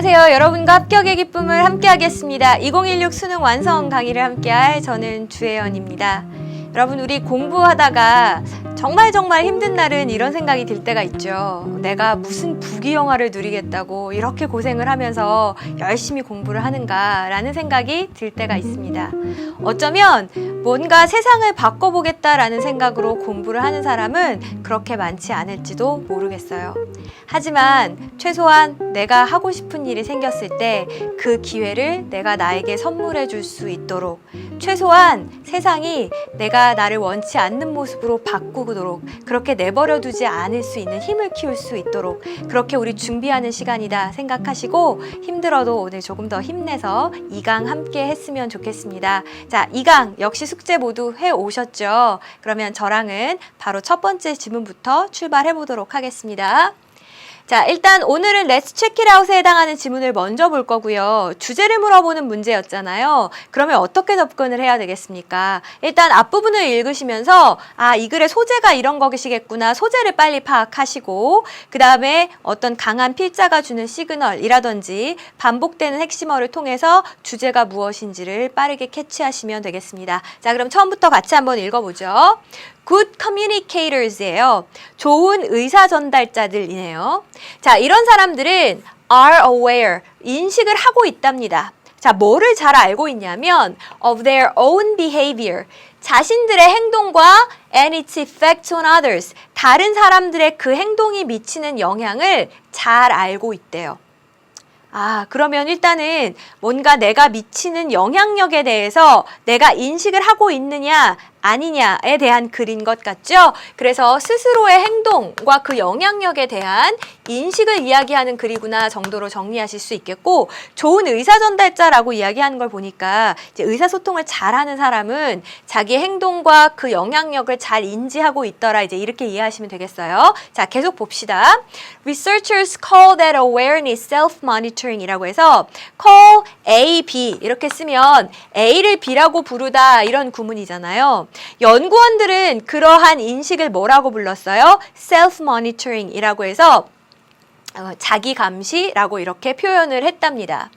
안녕하세요. 여러분과 합격의 기쁨을 함께하겠습니다. 2016 수능 완성 강의를 함께할 저는 주혜연입니다. 여러분, 우리 공부하다가 정말 힘든 날은 이런 생각이 들 때가 있죠. 내가 무슨 부귀영화를 누리겠다고 이렇게 고생을 하면서 열심히 공부를 하는가 라는 생각이 들 때가 있습니다. 어쩌면 뭔가 세상을 바꿔보겠다라는 생각으로 공부를 하는 사람은 그렇게 많지 않을지도 모르겠어요. 하지만 최소한 내가 하고 싶은 일이 생겼을 때 그 기회를 내가 나에게 선물해 줄 수 있도록, 최소한 세상이 내가 나를 원치 않는 모습으로 바꾸도록 그렇게 내버려 두지 않을 수 있는 힘을 키울 수 있도록 그렇게 우리 준비하는 시간이다 생각하시고, 힘들어도 오늘 조금 더 힘내서 2강 함께 했으면 좋겠습니다. 자, 2강 역시 숙제 모두 해 오셨죠? 그러면 저랑은 바로 첫 번째 지문부터 출발해 보도록 하겠습니다. 자, 일단 오늘은 Let's Check It Out에 해당하는 지문을 먼저 볼 거고요. 주제를 물어보는 문제였잖아요. 그러면 어떻게 접근을 해야 되겠습니까? 일단 앞부분을 읽으시면서 이 글의 소재가 이런 것이겠구나, 소재를 빨리 파악하시고, 그 다음에 어떤 강한 필자가 주는 시그널이라든지 반복되는 핵심어를 통해서 주제가 무엇인지를 빠르게 캐치하시면 되겠습니다. 자, 그럼 처음부터 같이 한번 읽어보죠. Good communicators예요. 좋은 의사 전달자들이네요. 자, 이런 사람들은 are aware, 인식을 하고 있답니다. 자, 뭐를 잘 알고 있냐면 of their own behavior, 자신들의 행동과 and its effect on others, 다른 사람들의 그 행동이 미치는 영향을 잘 알고 있대요. 그러면 일단은 뭔가 내가 미치는 영향력에 대해서 내가 인식을 하고 있느냐 아니냐에 대한 글인 것 같죠? 그래서 스스로의 행동과 그 영향력에 대한 인식을 이야기하는 글이구나 정도로 정리하실 수 있겠고, 좋은 의사 전달자라고 이야기하는 걸 보니까 이제 의사소통을 잘하는 사람은 자기의 행동과 그 영향력을 잘 인지하고 있더라, 이제 이렇게 이해하시면 되겠어요. 자, 계속 봅시다. Researchers call that awareness self-monitoring이라고 해서 call A, B 이렇게 쓰면 A를 B라고 부르다 이런 구문이잖아요. 연구원들은 그러한 인식을 뭐라고 불렀어요? self-monitoring이라고 해서 자기 감시라고 이렇게 표현을 했답니다.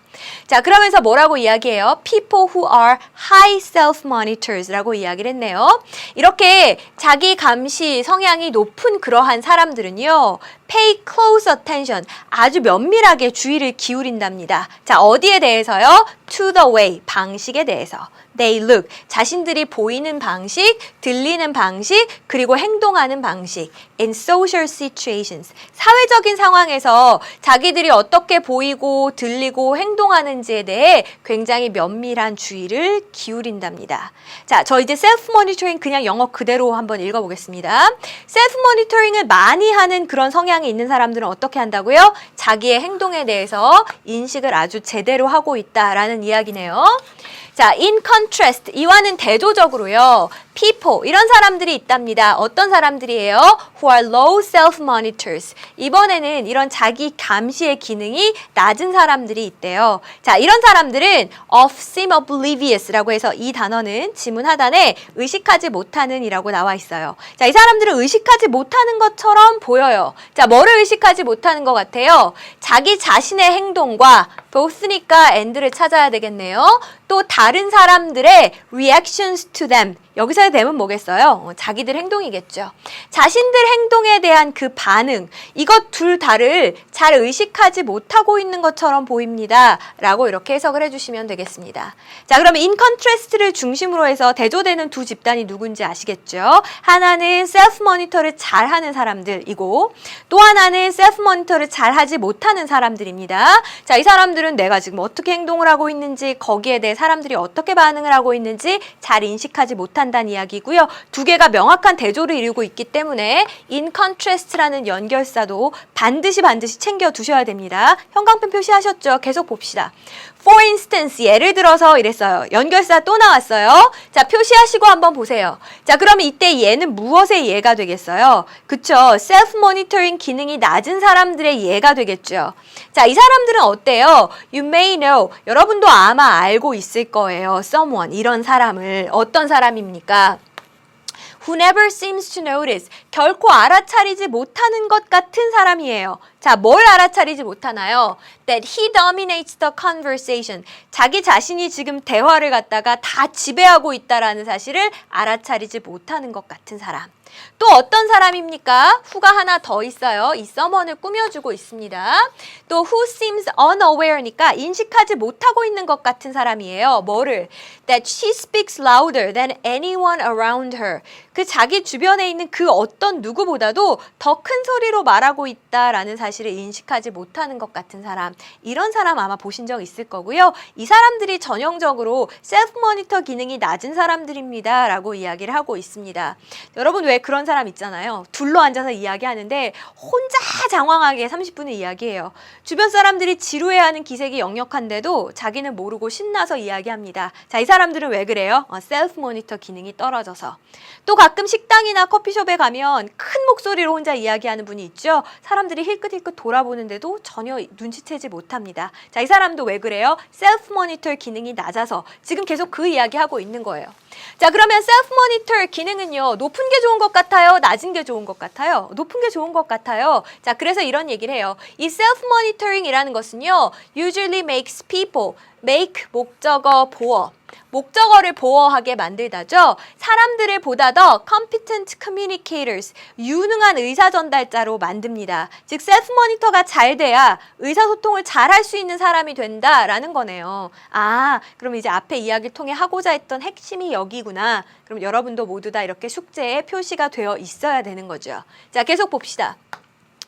자, 그러면서 뭐라고 이야기해요? People who are high self-monitors라고 이야기를 했네요. 이렇게 자기 감시 성향이 높은 그러한 사람들은요, pay close attention, 아주 면밀하게 주의를 기울인답니다. 자, 어디에 대해서요? To the way, 방식에 대해서. They look, 자신들이 보이는 방식, 들리는 방식, 그리고 행동하는 방식. In social situations, 사회적인 상황에서 자기들이 어떻게 보이고 들리고 행동하는지에 대해 굉장히 면밀한 주의를 기울인답니다. 자, 저 이제 셀프 모니터링 그냥 영어 그대로 한번 읽어보겠습니다. 셀프 모니터링을 많이 하는 그런 성향이 있는 사람들은 어떻게 한다고요? 자기의 행동에 대해서 인식을 아주 제대로 하고 있다라는 이야기네요. 자, in contrast, 이와는 대조적으로요, people, 이런 사람들이 있답니다. 어떤 사람들이에요? Who are low self-monitors. 이번에는 이런 자기 감시의 기능이 낮은 사람들이 있대요. 자, 이런 사람들은 of seem oblivious라고 해서 이 단어는 지문 하단에 의식하지 못하는 이라고 나와 있어요. 자, 이 사람들은 의식하지 못하는 것처럼 보여요. 자, 뭐를 의식하지 못하는 것 같아요? 자기 자신의 행동과 both니까 and를 찾아야 되겠네요. 또 다른 사람들의 reactions to them. 여기서의 them은 뭐겠어요? 자기들 행동이겠죠. 자신들 행동에 대한 그 반응, 이것 둘 다를 잘 의식하지 못하고 있는 것처럼 보입니다. 라고 이렇게 해석을 해주시면 되겠습니다. 자, 그러면 in contrast를 중심으로 해서 대조되는 두 집단이 누군지 아시겠죠? 하나는 self monitor를 잘하는 사람들이고, 또 하나는 self monitor를 잘하지 못하는 사람들입니다. 자, 이 사람들은 내가 지금 어떻게 행동을 하고 있는지, 거기에 대해 사람들이 어떻게 반응을 하고 있는지 잘 인식하지 못한다는 이야기고요. 두 개가 명확한 대조를 이루고 있기 때문에 in contrast라는 연결사도 반드시 챙겨 두셔야 됩니다. 형광펜 표시하셨죠? 계속 봅시다. For instance, 예를 들어서 이랬어요. 연결사 또 나왔어요. 자, 표시하시고 한번 보세요. 자, 그러면 이때 예는 무엇의 예가 되겠어요? 그쵸? self-monitoring 기능이 낮은 사람들의 예가 되겠죠. 자, 이 사람들은 어때요? You may know, 여러분도 아마 알고 있을 거예요. someone, 이런 사람을. 어떤 사람입니까? Who never seems to notice, 결코 알아차리지 못하는 것 같은 사람이에요. 자, 뭘 알아차리지 못하나요? That he dominates the conversation. 자기 자신이 지금 대화를 갖다가 다 지배하고 있다라는 사실을 알아차리지 못하는 것 같은 사람. 또 어떤 사람입니까? who가 하나 더 있어요. 이 someone을 꾸며주고 있습니다. 또 who seems unaware니까 인식하지 못하고 있는 것 같은 사람이에요. 뭐를? That she speaks louder than anyone around her. 그 자기 주변에 있는 그 어떤 누구보다도 더 큰 소리로 말하고 있다라는 사실을 인식하지 못하는 것 같은 사람. 이런 사람 아마 보신 적 있을 거고요. 이 사람들이 전형적으로 셀프 모니터 기능이 낮은 사람들입니다. 라고 이야기를 하고 있습니다. 여러분 왜 그런 사람 있잖아요. 둘러 앉아서 이야기하는데 혼자 장황하게 30분을 이야기해요. 주변 사람들이 지루해하는 기색이 역력한데도 자기는 모르고 신나서 이야기합니다. 자, 이 사람들은 왜 그래요? 셀프 모니터 기능이 떨어져서. 또 가끔 식당이나 커피숍에 가면 큰 목소리로 혼자 이야기하는 분이 있죠. 사람들이 힐끗힐끗 돌아보는데도 전혀 눈치채지 못합니다. 자, 이 사람도 왜 그래요? 셀프 모니터 기능이 낮아서 지금 계속 그 이야기하고 있는 거예요. 자, 그러면 셀프 모니터 기능은요. 높은 게 좋은 것 같아요? 낮은 게 좋은 것 같아요? 높은 게 좋은 것 같아요. 자, 그래서 이런 얘기를 해요. 이 셀프 모니터링이라는 것은요. usually makes people, make 목적어 보어. 목적어를 보어하게 만들다죠. 사람들을 보다 더 competent communicators, 유능한 의사전달자로 만듭니다. 즉 셀프 모니터가 잘 돼야 의사소통을 잘 할 수 있는 사람이 된다라는 거네요. 아, 그럼 이제 앞에 이야기를 통해 하고자 했던 핵심이 여기구나. 그럼 여러분도 모두 다 이렇게 숙제에 표시가 되어 있어야 되는 거죠. 자, 계속 봅시다.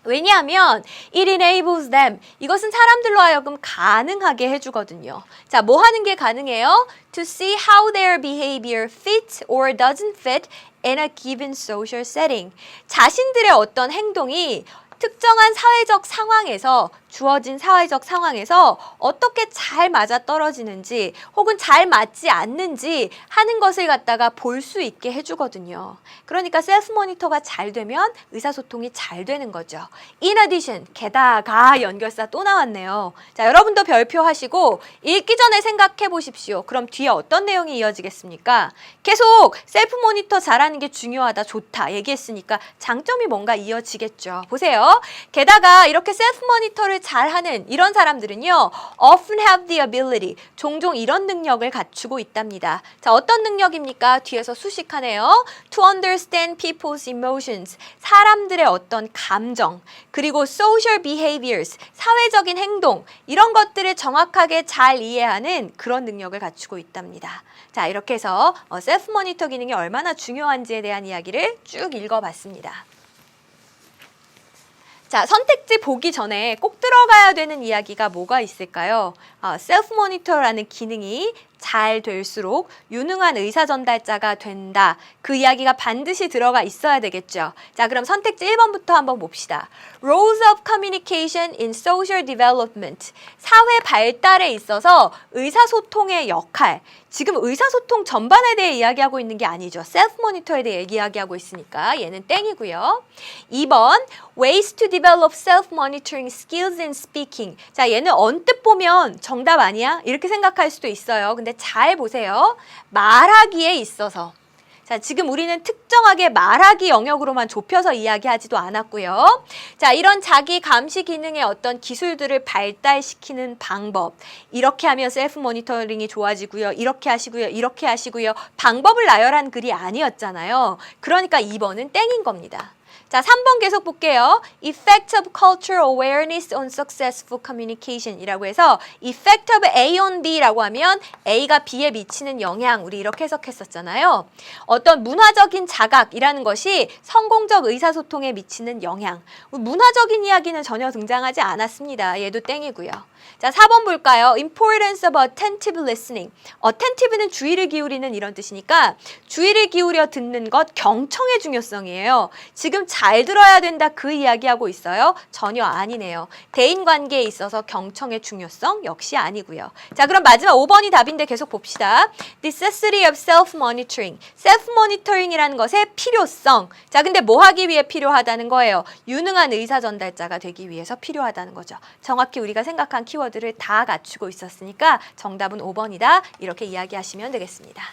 왜냐하면 it enables them. 이것은 사람들로 하여금 가능하게 해주거든요. 자, 뭐 하는 게 가능해요? To see how their behavior fits or doesn't fit in a given social setting. 자신들의 어떤 행동이 특정한 사회적 상황에서 주어진 사회적 상황에서 어떻게 잘 맞아떨어지는지 혹은 잘 맞지 않는지 하는 것을 갖다가 볼 수 있게 해주거든요. 그러니까 셀프 모니터가 잘 되면 의사소통이 잘 되는 거죠. In addition, 게다가 연결사 또 나왔네요. 자, 여러분도 별표 하시고 읽기 전에 생각해 보십시오. 그럼 뒤에 어떤 내용이 이어지겠습니까? 계속 셀프 모니터 잘하는 게 중요하다, 좋다 얘기했으니까 장점이 뭔가 이어지겠죠. 보세요. 게다가 이렇게 셀프 모니터를 잘하는 이런 사람들은요. often have the ability. 종종 이런 능력을 갖추고 있답니다. 자, 어떤 능력입니까? 뒤에서 수식하네요. To understand people's emotions. 사람들의 어떤 감정. 그리고 social behaviors. 사회적인 행동. 이런 것들을 정확하게 잘 이해하는 그런 능력을 갖추고 있답니다. 자, 이렇게 해서 셀프 모니터 기능이 얼마나 중요한지에 대한 이야기를 쭉 읽어봤습니다. 자, 선택지 보기 전에 꼭 들어가야 되는 이야기가 뭐가 있을까요? 셀프 모니터라는 기능이 잘 될수록 유능한 의사전달자가 된다. 그 이야기가 반드시 들어가 있어야 되겠죠. 자, 그럼 선택지 1번부터 한번 봅시다. Roles of communication in social development. 사회 발달에 있어서 의사소통의 역할. 지금 의사소통 전반에 대해 이야기하고 있는 게 아니죠. 셀프 모니터에 대해 이야기하고 있으니까 얘는 땡이고요. 2번, ways to develop self-monitoring skills in speaking. 자, 얘는 언뜻 보면 정답 아니야? 이렇게 생각할 수도 있어요. 근데 잘 보세요. 말하기에 있어서. 자, 지금 우리는 특정하게 말하기 영역으로만 좁혀서 이야기하지도 않았고요. 자, 이런 자기 감시 기능의 어떤 기술들을 발달시키는 방법. 이렇게 하면 셀프 모니터링이 좋아지고요. 이렇게 하시고요. 이렇게 하시고요. 방법을 나열한 글이 아니었잖아요. 그러니까 2번은 땡인 겁니다. 자, 3번 계속 볼게요. Effect of cultural awareness on successful communication 이라고 해서 Effect of A on B라고 하면 A가 B에 미치는 영향, 우리 이렇게 해석했었잖아요. 어떤 문화적인 자각이라는 것이 성공적 의사소통에 미치는 영향. 문화적인 이야기는 전혀 등장하지 않았습니다. 얘도 땡이고요. 자, 4번 볼까요? Importance of attentive listening. attentive는 주의를 기울이는 이런 뜻이니까 주의를 기울여 듣는 것, 경청의 중요성이에요. 지금 잘 들어야 된다 그 이야기하고 있어요? 전혀 아니네요. 대인관계에 있어서 경청의 중요성 역시 아니고요. 자, 그럼 마지막 5번이 답인데 계속 봅시다. Necessity of self-monitoring. self-monitoring이라는 것의 필요성. 자, 근데 뭐 하기 위해 필요하다는 거예요? 유능한 의사전달자가 되기 위해서 필요하다는 거죠. 정확히 우리가 생각한 키워드를 다 갖추고 있었으니까 정답은 5번이다. 이렇게 이야기하시면 되겠습니다.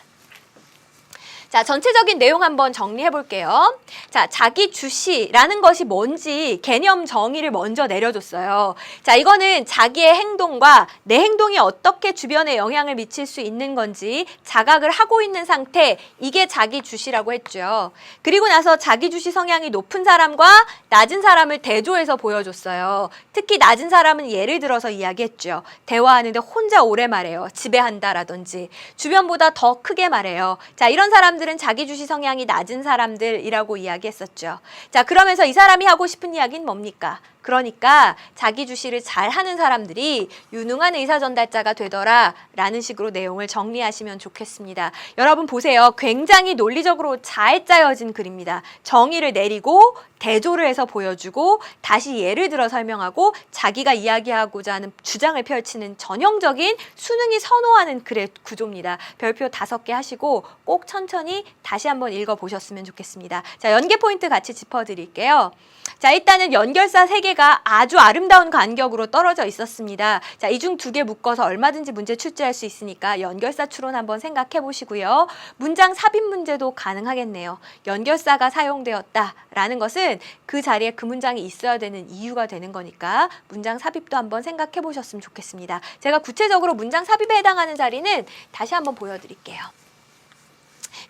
자, 전체적인 내용 한번 정리해 볼게요. 자, 자기 주시라는 것이 뭔지 개념 정의를 먼저 내려줬어요. 자, 이거는 자기의 행동과 내 행동이 어떻게 주변에 영향을 미칠 수 있는 건지 자각을 하고 있는 상태, 이게 자기 주시라고 했죠. 그리고 나서 자기 주시 성향이 높은 사람과 낮은 사람을 대조해서 보여줬어요. 특히 낮은 사람은 예를 들어서 이야기했죠. 대화하는데 혼자 오래 말해요. 지배한다라든지 주변보다 더 크게 말해요. 자, 이런 사람들은 자기 주시 성향이 낮은 사람들이라고 이야기했었죠. 자, 그러면서 이 사람이 하고 싶은 이야기는 뭡니까? 그러니까 자기 주시를 잘하는 사람들이 유능한 의사 전달자가 되더라 라는 식으로 내용을 정리하시면 좋겠습니다. 여러분 보세요. 굉장히 논리적으로 잘 짜여진 글입니다. 정의를 내리고 대조를 해서 보여주고 다시 예를 들어 설명하고 자기가 이야기하고자 하는 주장을 펼치는 전형적인 수능이 선호하는 글의 구조입니다. 별표 5개 하시고 꼭 천천히 다시 한번 읽어보셨으면 좋겠습니다. 자, 연계 포인트 같이 짚어드릴게요. 자, 일단은 연결사 3개가 아주 아름다운 간격으로 떨어져 있었습니다. 자, 이 중 2개 묶어서 얼마든지 문제 출제할 수 있으니까 연결사 추론 한번 생각해 보시고요. 문장 삽입 문제도 가능하겠네요. 연결사가 사용되었다라는 것은 그 자리에 그 문장이 있어야 되는 이유가 되는 거니까 문장 삽입도 한번 생각해 보셨으면 좋겠습니다. 제가 구체적으로 문장 삽입에 해당하는 자리는 다시 한번 보여드릴게요.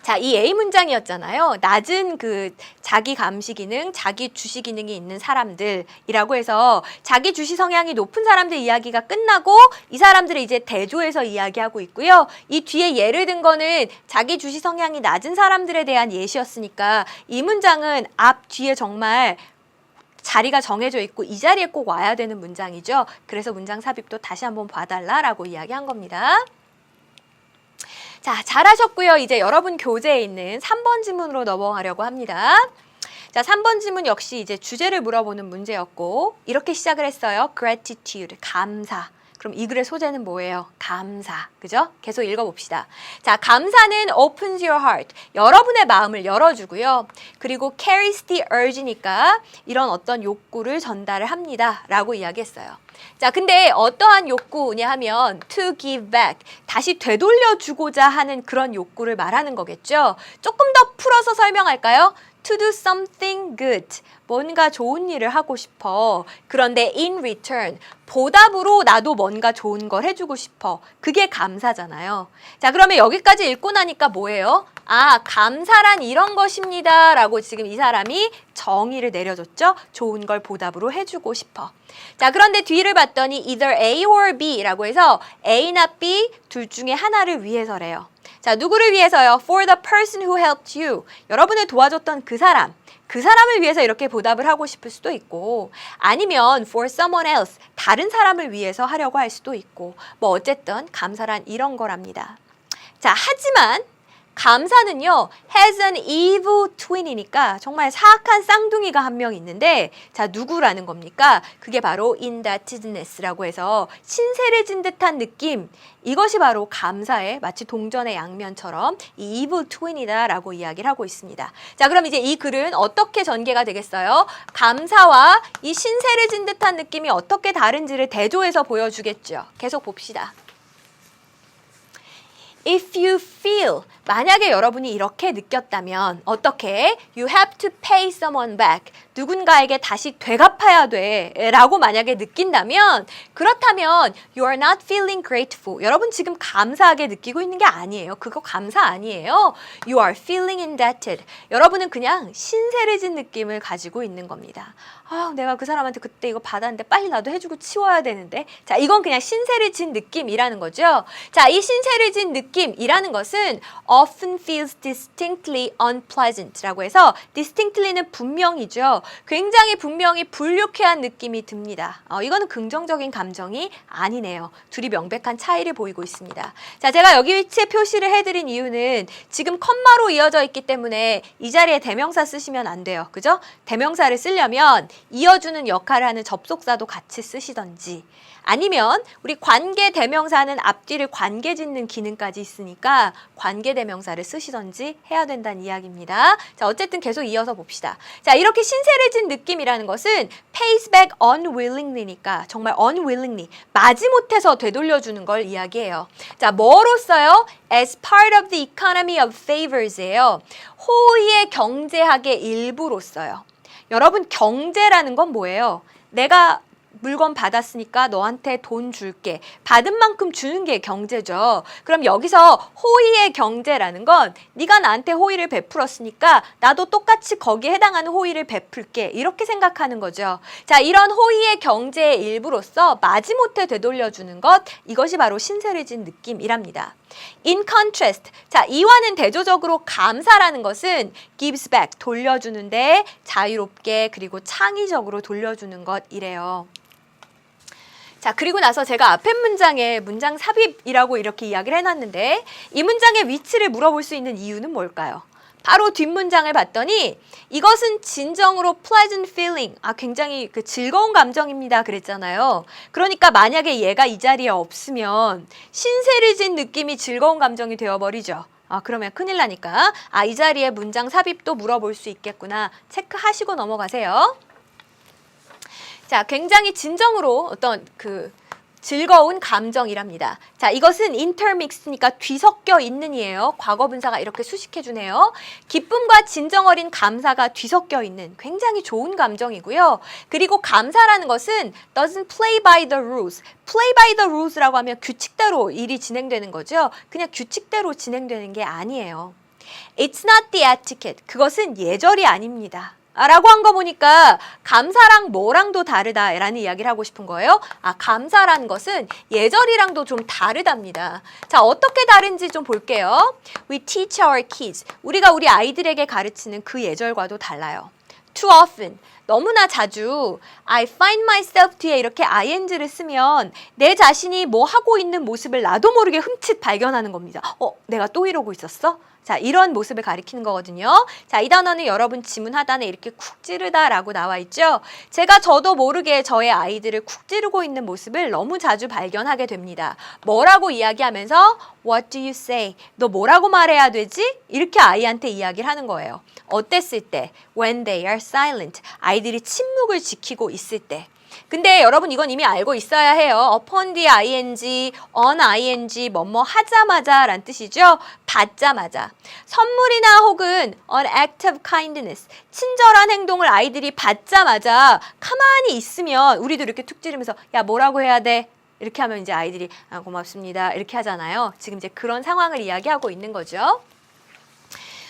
자, 이 A 문장이었잖아요. 낮은 그 자기 감시 기능, 자기 주시 기능이 있는 사람들이라고 해서 자기 주시 성향이 높은 사람들 이야기가 끝나고 이 사람들을 이제 대조해서 이야기하고 있고요. 이 뒤에 예를 든 거는 자기 주시 성향이 낮은 사람들에 대한 예시였으니까 이 문장은 앞 뒤에 정말 자리가 정해져 있고 이 자리에 꼭 와야 되는 문장이죠. 그래서 문장 삽입도 다시 한번 봐달라라고 이야기한 겁니다. 자, 잘하셨고요. 이제 여러분 교재에 있는 3번 지문으로 넘어가려고 합니다. 자, 3번 지문 역시 이제 주제를 물어보는 문제였고 이렇게 시작을 했어요. gratitude, 감사. 그럼 이 글의 소재는 뭐예요? 감사. 그죠? 계속 읽어봅시다. 자, 감사는 opens your heart. 여러분의 마음을 열어주고요. 그리고 carries the urge니까 이런 어떤 욕구를 전달을 합니다. 라고 이야기했어요. 자, 근데 어떠한 욕구냐 하면 to give back, 다시 되돌려주고자 하는 그런 욕구를 말하는 거겠죠. 조금 더 풀어서 설명할까요? to do something good, 뭔가 좋은 일을 하고 싶어. 그런데 in return, 보답으로 나도 뭔가 좋은 걸 해주고 싶어. 그게 감사잖아요. 자, 그러면 여기까지 읽고 나니까 뭐예요? 아, 감사란 이런 것입니다. 라고 지금 이 사람이 정의를 내려줬죠. 좋은 걸 보답으로 해주고 싶어. 자, 그런데 뒤를 봤더니 either A or B 라고 해서 A나 B 둘 중에 하나를 위해서래요. 자, 누구를 위해서요? For the person who helped you. 여러분을 도와줬던 그 사람을 위해서 이렇게 보답을 하고 싶을 수도 있고 아니면 for someone else, 다른 사람을 위해서 하려고 할 수도 있고 뭐 어쨌든 감사란 이런 거랍니다. 자, 하지만 감사는요, has an evil twin이니까 정말 사악한 쌍둥이가 한 명 있는데 자, 누구라는 겁니까? 그게 바로 indebtedness라고 해서 신세를 진 듯한 느낌, 이것이 바로 감사의 마치 동전의 양면처럼 이 evil twin이다 라고 이야기를 하고 있습니다. 자, 그럼 이제 이 글은 어떻게 전개가 되겠어요? 감사와 이 신세를 진 듯한 느낌이 어떻게 다른지를 대조해서 보여주겠죠. 계속 봅시다. If you feel, 만약에 여러분이 이렇게 느꼈다면 어떻게? You have to pay someone back. 누군가에게 다시 되갚아야 돼 라고 만약에 느낀다면 그렇다면 you are not feeling grateful. 여러분 지금 감사하게 느끼고 있는 게 아니에요. 그거 감사 아니에요. You are feeling indebted. 여러분은 그냥 신세를 진 느낌을 가지고 있는 겁니다. 아, 내가 그 사람한테 그때 이거 받았는데 빨리 나도 해주고 치워야 되는데. 자, 이건 그냥 신세를 진 느낌이라는 거죠. 자, 이 신세를 진 느낌이라는 것은 often feels distinctly unpleasant라고 해서 distinctly는 분명히죠. 굉장히 분명히 불쾌한 느낌이 듭니다. 이거는 긍정적인 감정이 아니네요. 둘이 명백한 차이를 보이고 있습니다. 자, 제가 여기 위치에 표시를 해드린 이유는 지금 컴마로 이어져 있기 때문에 이 자리에 대명사 쓰시면 안 돼요. 그죠? 대명사를 쓰려면 이어주는 역할을 하는 접속사도 같이 쓰시던지 아니면 우리 관계대명사는 앞뒤를 관계짓는 기능까지 있으니까 관계대명사를 쓰시던지 해야 된다는 이야기입니다. 자, 어쨌든 계속 이어서 봅시다. 자, 이렇게 신세를 느낌이라는 것은 pays back unwillingly니까 정말 unwillingly 마지못해서 되돌려주는 걸 이야기해요. 자, 뭐로써요? As part of the economy of favors예요. 호의의 경제학의 일부로써요. 여러분, 경제라는 건 뭐예요? 내가 물건 받았으니까 너한테 돈 줄게. 받은 만큼 주는 게 경제죠. 그럼 여기서 호의의 경제라는 건 네가 나한테 호의를 베풀었으니까 나도 똑같이 거기에 해당하는 호의를 베풀게. 이렇게 생각하는 거죠. 자, 이런 호의의 경제의 일부로서 마지못해 되돌려주는 것, 이것이 바로 신세를 진 느낌이랍니다. In contrast, 자, 이와는 대조적으로 감사라는 것은 gives back, 돌려주는데 자유롭게 그리고 창의적으로 돌려주는 것이래요. 자, 그리고 나서 제가 앞에 문장에 문장 삽입이라고 이렇게 이야기를 해놨는데 이 문장의 위치를 물어볼 수 있는 이유는 뭘까요? 바로 뒷문장을 봤더니 이것은 진정으로 pleasant feeling, 굉장히 그 즐거운 감정입니다 그랬잖아요. 그러니까 만약에 얘가 이 자리에 없으면 신세를 진 느낌이 즐거운 감정이 되어버리죠. 그러면 큰일 나니까 이 자리에 문장 삽입도 물어볼 수 있겠구나 체크하시고 넘어가세요. 자, 굉장히 진정으로 어떤 그 즐거운 감정이랍니다. 자, 이것은 intermix니까 뒤섞여 있는이에요. 과거분사가 이렇게 수식해주네요. 기쁨과 진정 어린 감사가 뒤섞여 있는 굉장히 좋은 감정이고요. 그리고 감사라는 것은 doesn't play by the rules. play by the rules라고 하면 규칙대로 일이 진행되는 거죠. 그냥 규칙대로 진행되는 게 아니에요. It's not the etiquette. 그것은 예절이 아닙니다. 라고 한 거 보니까 감사랑 뭐랑도 다르다라는 이야기를 하고 싶은 거예요. 감사라는 것은 예절이랑도 좀 다르답니다. 자, 어떻게 다른지 좀 볼게요. We teach our kids. 우리가 우리 아이들에게 가르치는 그 예절과도 달라요. Too often. 너무나 자주 I find myself 뒤에 이렇게 ing를 쓰면 내 자신이 뭐 하고 있는 모습을 나도 모르게 흠칫 발견하는 겁니다. 내가 또 이러고 있었어? 자, 이런 모습을 가리키는 거거든요. 자, 이 단어는 여러분 지문 하단에 이렇게 쿡 찌르다라고 나와 있죠. 제가 저도 모르게 저의 아이들을 쿡 찌르고 있는 모습을 너무 자주 발견하게 됩니다. 뭐라고 이야기하면서 What do you say? 너 뭐라고 말해야 되지? 이렇게 아이한테 이야기를 하는 거예요. 어땠을 때? When they are silent. 아이들이 침묵을 지키고 있을 때. 근데 여러분 이건 이미 알고 있어야 해요. upon the ing, on ing, 뭐뭐 하자마자 라는 뜻이죠. 받자마자. 선물이나 혹은 an act of kindness, 친절한 행동을 아이들이 받자마자 가만히 있으면 우리도 이렇게 툭 찌르면서 야 뭐라고 해야 돼? 이렇게 하면 이제 아이들이 고맙습니다 이렇게 하잖아요. 지금 이제 그런 상황을 이야기하고 있는 거죠.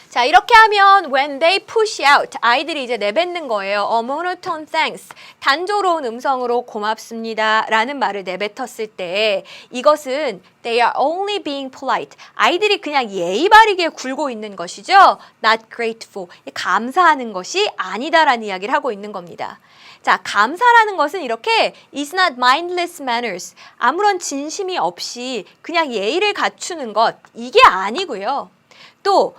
자, 이렇게 하면 when they push out, 아이들이 이제 내뱉는 거예요. A monotone thanks, 단조로운 음성으로 고맙습니다 라는 말을 내뱉었을 때 이것은 they are only being polite, 아이들이 그냥 예의 바르게 굴고 있는 것이죠. Not grateful, 감사하는 것이 아니다라는 이야기를 하고 있는 겁니다. 자, 감사라는 것은 이렇게 is not mindless manners, 아무런 진심이 없이 그냥 예의를 갖추는 것, 이게 아니고요. 또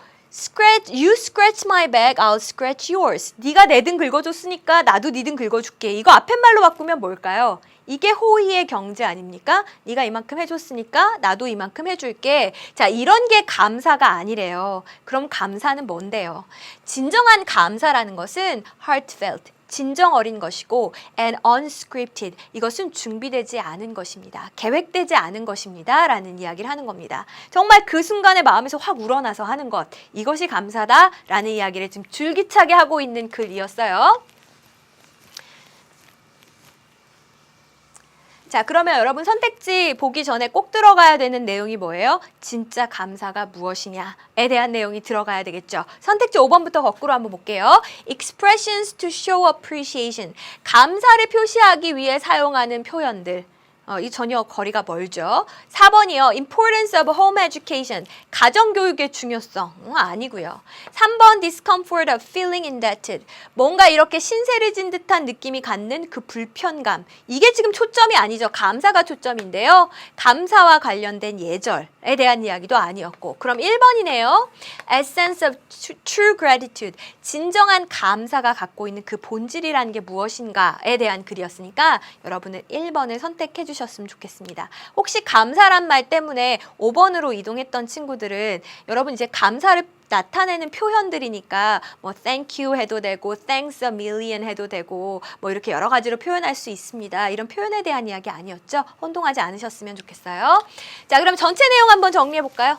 You scratch my back, I'll scratch yours. 네가 내 등 긁어줬으니까 나도 네 등 긁어줄게. 이거 앞에 말로 바꾸면 뭘까요? 이게 호의의 경제 아닙니까? 네가 이만큼 해줬으니까 나도 이만큼 해줄게. 자, 이런 게 감사가 아니래요. 그럼 감사는 뭔데요? 진정한 감사라는 것은 heartfelt, 진정 어린 것이고 and unscripted, 이것은 준비되지 않은 것입니다. 계획되지 않은 것입니다 라는 이야기를 하는 겁니다. 정말 그 순간에 마음에서 확 우러나서 하는 것, 이것이 감사다 라는 이야기를 지금 줄기차게 하고 있는 글이었어요. 자, 그러면 여러분 선택지 보기 전에 꼭 들어가야 되는 내용이 뭐예요? 진짜 감사가 무엇이냐에 대한 내용이 들어가야 되겠죠. 선택지 5번부터 거꾸로 한번 볼게요. Expressions to show appreciation. 감사를 표시하기 위해 사용하는 표현들. 이 전혀 거리가 멀죠. 4번이요. Importance of home education. 가정교육의 중요성. 아니고요. 3번 Discomfort of feeling indebted. 뭔가 이렇게 신세를 진 듯한 느낌이 갖는 그 불편감. 이게 지금 초점이 아니죠. 감사가 초점인데요. 감사와 관련된 예절에 대한 이야기도 아니었고. 그럼 1번이네요. Essence of true gratitude. 진정한 감사가 갖고 있는 그 본질이라는 게 무엇인가에 대한 글이었으니까 여러분은 1번을 선택해 주시면 해주셨으면 좋겠습니다. 혹시 감사란 말 때문에 5번으로 이동했던 친구들은 여러분 이제 감사를 나타내는 표현들이니까 뭐 thank you 해도 되고 thanks a million 해도 되고 뭐 이렇게 여러 가지로 표현할 수 있습니다. 이런 표현에 대한 이야기 아니었죠? 혼동하지 않으셨으면 좋겠어요. 자, 그럼 전체 내용 한번 정리해 볼까요?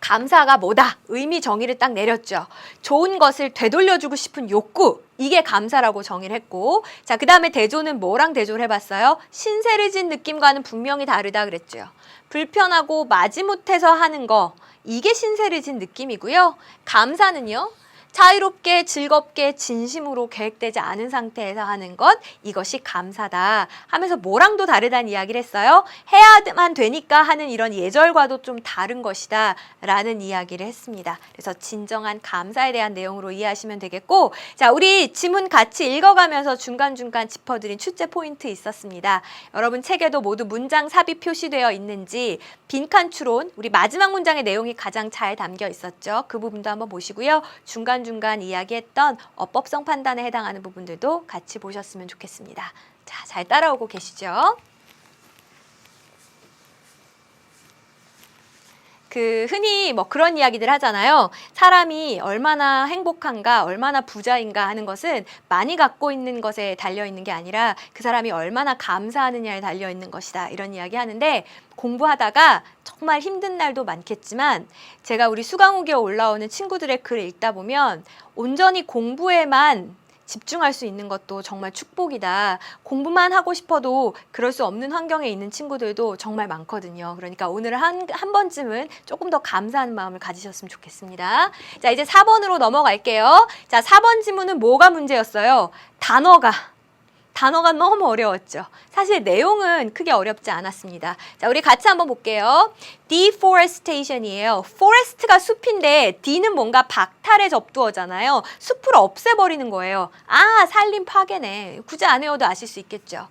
감사가 뭐다? 의미 정의를 딱 내렸죠. 좋은 것을 되돌려주고 싶은 욕구, 이게 감사라고 정의를 했고, 자, 그 다음에 대조는 뭐랑 대조를 해봤어요? 신세를 진 느낌과는 분명히 다르다 그랬죠. 불편하고 마지못해서 하는 거, 이게 신세를 진 느낌이고요. 감사는요, 자유롭게 즐겁게 진심으로 계획되지 않은 상태에서 하는 것, 이것이 감사다 하면서 뭐랑도 다르다는 이야기를 했어요. 해야만 되니까 하는 이런 예절과도 좀 다른 것이다 라는 이야기를 했습니다. 그래서 진정한 감사에 대한 내용으로 이해하시면 되겠고, 자, 우리 지문 같이 읽어가면서 중간중간 짚어드린 출제 포인트 있었습니다. 여러분 책에도 모두 문장 삽입 표시되어 있는지, 빈칸 추론, 우리 마지막 문장의 내용이 가장 잘 담겨 있었죠. 그 부분도 한번 보시고요. 중간중간 이야기했던 어법성 판단에 해당하는 부분들도 같이 보셨으면 좋겠습니다. 자, 잘 따라오고 계시죠? 흔히 뭐 그런 이야기들 하잖아요. 사람이 얼마나 행복한가, 얼마나 부자인가 하는 것은 많이 갖고 있는 것에 달려있는 게 아니라 그 사람이 얼마나 감사하느냐에 달려있는 것이다. 이런 이야기 하는데, 공부하다가 정말 힘든 날도 많겠지만 제가 우리 수강후기에 올라오는 친구들의 글을 읽다 보면 온전히 공부에만 집중할 수 있는 것도 정말 축복이다. 공부만 하고 싶어도 그럴 수 없는 환경에 있는 친구들도 정말 많거든요. 그러니까 오늘 한 번쯤은 조금 더 감사하는 마음을 가지셨으면 좋겠습니다. 자, 이제 4번으로 넘어갈게요. 자, 4번 지문은 뭐가 문제였어요? 단어가 너무 어려웠죠. 사실 내용은 크게 어렵지 않았습니다. 자, 우리 같이 한번 볼게요. deforestation이에요. forest가 숲인데 D는 뭔가 박탈의 접두어잖아요. 숲을 없애버리는 거예요. 아, 산림 파괴네. 굳이 안 외워도 아실 수 있겠죠.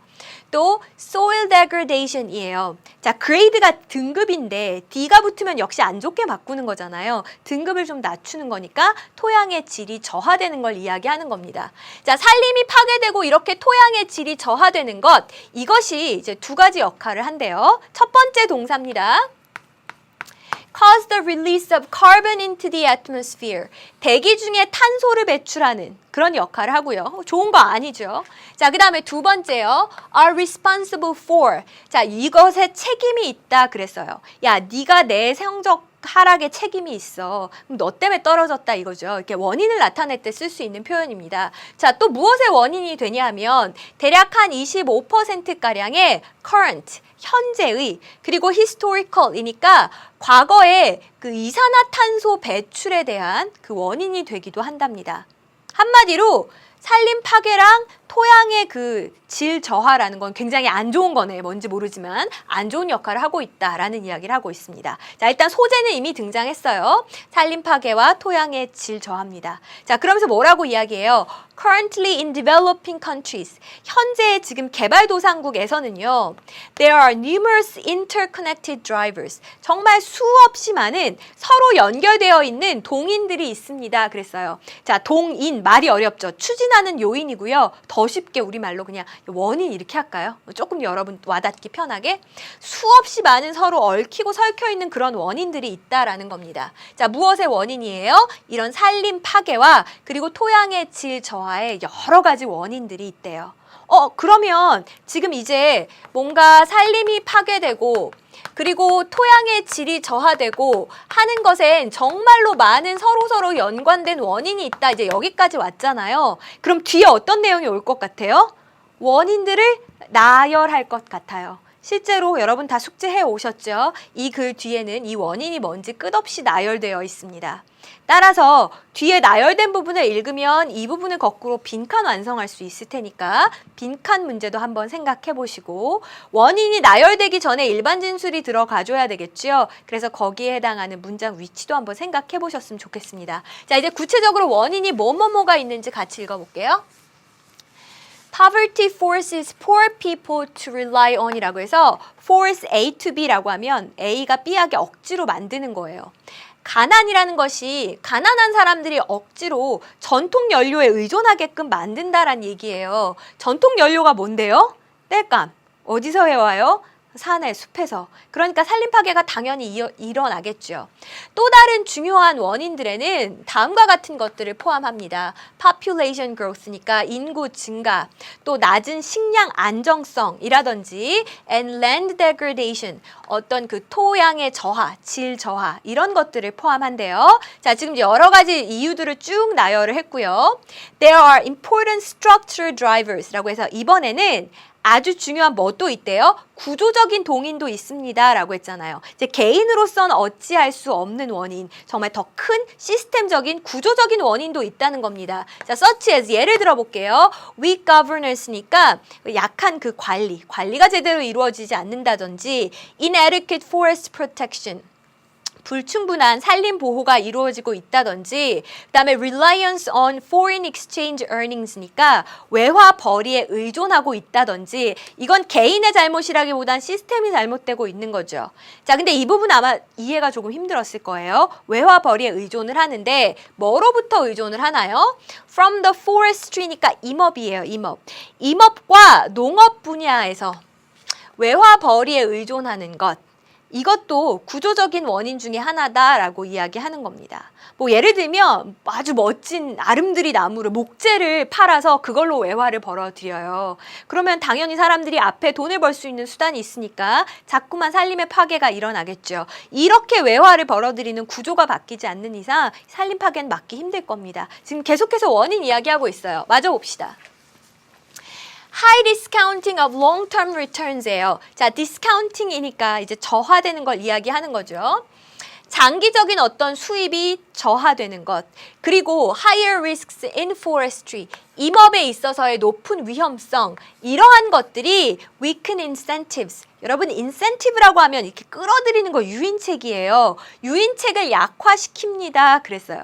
또 soil degradation이에요. 자, grade가 등급인데 D가 붙으면 역시 안 좋게 바꾸는 거잖아요. 등급을 좀 낮추는 거니까 토양의 질이 저하되는 걸 이야기하는 겁니다. 자, 산림이 파괴되고 이렇게 토양의 질이 저하되는 것, 이것이 이제 두 가지 역할을 한대요. 첫 번째 동사입니다. cause the release of carbon into the atmosphere. 대기 중에 탄소를 배출하는 그런 역할을 하고요. 좋은 거 아니죠. 자, 그 다음에 두 번째요. are responsible for. 자, 이것에 책임이 있다 그랬어요. 야, 네가 내 성적 하락에 책임이 있어. 그럼 너 때문에 떨어졌다 이거죠. 이렇게 원인을 나타낼 때 쓸 수 있는 표현입니다. 자, 또 무엇의 원인이 되냐 하면 대략 한 25%가량의 current, 현재의, 그리고 historical이니까 과거의 그 이산화탄소 배출에 대한 그 원인이 되기도 한답니다. 한마디로 산림 파괴랑 토양의 그 질 저하라는 건 굉장히 안 좋은 거네. 뭔지 모르지만 안 좋은 역할을 하고 있다라는 이야기를 하고 있습니다. 자, 일단 소재는 이미 등장했어요. 산림 파괴와 토양의 질 저하입니다. 자, 그러면서 뭐라고 이야기해요? Currently in developing countries. 현재 지금 개발도상국에서는요. There are numerous interconnected drivers. 정말 수없이 많은 서로 연결되어 있는 동인들이 있습니다. 그랬어요. 자, 동인 말이 어렵죠. 추진하는 요인이고요. 더 쉽게 우리말로 그냥 원인 이렇게 할까요? 조금 여러분 와닿기 편하게 수없이 많은 서로 얽히고 설켜 있는 그런 원인들이 있다라는 겁니다. 자, 무엇의 원인이에요? 이런 산림 파괴와 그리고 토양의 질 저하에 여러 가지 원인들이 있대요. 그러면 지금 이제 뭔가 산림이 파괴되고 그리고 토양의 질이 저하되고 하는 것엔 정말로 많은 서로서로 연관된 원인이 있다. 이제 여기까지 왔잖아요. 그럼 뒤에 어떤 내용이 올 것 같아요? 원인들을 나열할 것 같아요. 실제로 여러분 다 숙제해 오셨죠? 이 글 뒤에는 이 원인이 뭔지 끝없이 나열되어 있습니다. 따라서 뒤에 나열된 부분을 읽으면 이 부분을 거꾸로 빈칸 완성할 수 있을 테니까 빈칸 문제도 한번 생각해 보시고, 원인이 나열되기 전에 일반 진술이 들어가줘야 되겠죠. 그래서 거기에 해당하는 문장 위치도 한번 생각해 보셨으면 좋겠습니다. 자, 이제 구체적으로 원인이 뭐가 있는지 같이 읽어볼게요. Poverty forces poor people to rely on 이라고 해서 force A to B라고 하면 A가 B하게 억지로 만드는 거예요. 가난이라는 것이 가난한 사람들이 억지로 전통 연료에 의존하게끔 만든다라는 얘기예요. 전통 연료가 뭔데요? 땔감. 어디서 해와요? 산에, 숲에서. 그러니까 산림 파괴가 당연히 일어나겠죠. 또 다른 중요한 원인들에는 다음과 같은 것들을 포함합니다. population growth니까 인구 증가, 또 낮은 식량 안정성이라든지 and land degradation, 어떤 그 토양의 저하, 질 저하 이런 것들을 포함한대요. 자, 지금 여러 가지 이유들을 쭉 나열을 했고요. There are important structural drivers라고 해서 이번에는 아주 중요한 뭣도 있대요? 구조적인 동인도 있습니다. 라고 했잖아요. 이제 개인으로서는 어찌할 수 없는 원인, 정말 더 큰 시스템적인 구조적인 원인도 있다는 겁니다. 자, such as 예를 들어 볼게요. weak governance니까 약한 그 관리가 제대로 이루어지지 않는다든지 inadequate forest protection, 불충분한 산림 보호가 이루어지고 있다든지, 그다음에 reliance on foreign exchange earnings니까 외화 벌이에 의존하고 있다든지, 이건 개인의 잘못이라기보단 시스템이 잘못되고 있는 거죠. 자, 근데 이 부분 아마 이해가 조금 힘들었을 거예요. 외화 벌이에 의존을 하는데 뭐로부터 의존을 하나요? From the forestry니까 임업이에요. 임업과 농업 분야에서 외화 벌이에 의존하는 것, 이것도 구조적인 원인 중에 하나다라고 이야기하는 겁니다. 뭐 예를 들면 아주 멋진 아름드리 나무를, 목재를 팔아서 그걸로 외화를 벌어들여요. 그러면 당연히 사람들이 앞에 돈을 벌 수 있는 수단이 있으니까 자꾸만 산림의 파괴가 일어나겠죠. 이렇게 외화를 벌어들이는 구조가 바뀌지 않는 이상 산림 파괴는 막기 힘들 겁니다. 지금 계속해서 원인 이야기하고 있어요. 마저 봅시다. High discounting of long-term returns예요. 자, discounting이니까 이제 저하되는 걸 이야기하는 거죠. 장기적인 어떤 수입이 저하되는 것, 그리고 higher risks in forestry, 임업에 있어서의 높은 위험성, 이러한 것들이 weaken incentives. 여러분, incentive라고 하면 이렇게 끌어들이는 거 유인책이에요. 유인책을 약화시킵니다. 그랬어요.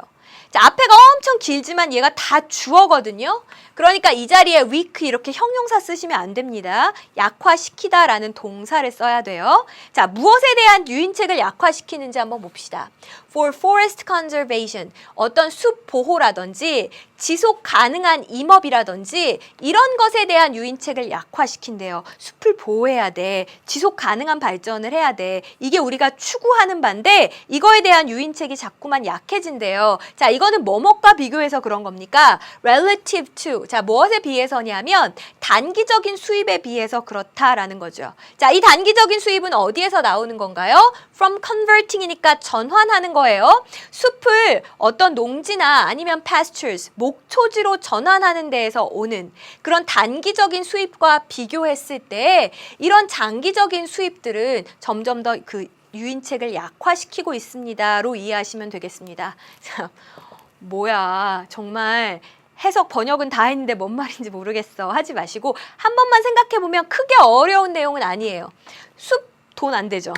자, 앞에가 엄청 길지만 얘가 다 주어거든요. 그러니까 이 자리에 weak 이렇게 형용사 쓰시면 안 됩니다. 약화시키다라는 동사를 써야 돼요. 자, 무엇에 대한 유인책을 약화시키는지 한번 봅시다. For forest conservation, 어떤 숲 보호라든지 지속 가능한 임업이라든지 이런 것에 대한 유인책을 약화시킨대요. 숲을 보호해야 돼. 지속 가능한 발전을 해야 돼. 이게 우리가 추구하는 바인데 이거에 대한 유인책이 자꾸만 약해진대요. 자, 이거는 뭐뭐과 비교해서 그런 겁니까? Relative to. 자, 무엇에 비해서냐면 단기적인 수입에 비해서 그렇다라는 거죠. 자, 이 단기적인 수입은 어디에서 나오는 건가요? From converting이니까 전환하는 거예요. 숲을 어떤 농지나 아니면 pastures, 목초지로 전환하는 데에서 오는 그런 단기적인 수입과 비교했을 때 이런 장기적인 수입들은 점점 더 그 유인책을 약화시키고 있습니다로 이해하시면 되겠습니다. 뭐야, 정말 해석 번역은 다 했는데 뭔 말인지 모르겠어 하지 마시고 한 번만 생각해보면 크게 어려운 내용은 아니에요. 숲 돈 안 되죠.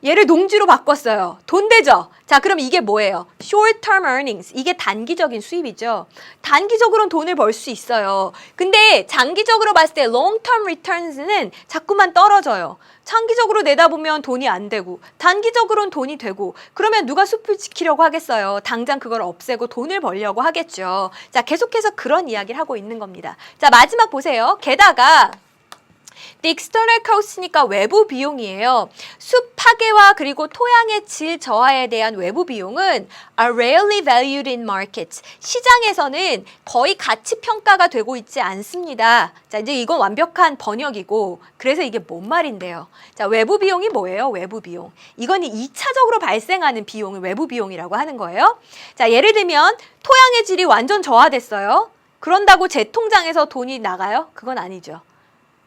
얘를 농지로 바꿨어요. 돈 되죠? 자, 그럼 이게 뭐예요? Short-term earnings. 이게 단기적인 수입이죠. 단기적으로는 돈을 벌 수 있어요. 근데 장기적으로 봤을 때 long-term returns는 자꾸만 떨어져요. 장기적으로 내다보면 돈이 안 되고 단기적으로는 돈이 되고 그러면 누가 숲을 지키려고 하겠어요. 당장 그걸 없애고 돈을 벌려고 하겠죠. 자, 계속해서 그런 이야기를 하고 있는 겁니다. 자, 마지막 보세요. 게다가 The external cost니까 외부 비용이에요. 숲 파괴와 그리고 토양의 질 저하에 대한 외부 비용은 are rarely valued in markets. 시장에서는 거의 가치 평가가 되고 있지 않습니다. 자, 이제 이건 완벽한 번역이고 그래서 이게 뭔 말인데요. 자, 외부 비용이 뭐예요? 외부 비용. 이건 2차적으로 발생하는 비용을 외부 비용이라고 하는 거예요. 자, 예를 들면 토양의 질이 완전 저하됐어요. 그런다고 제 통장에서 돈이 나가요? 그건 아니죠.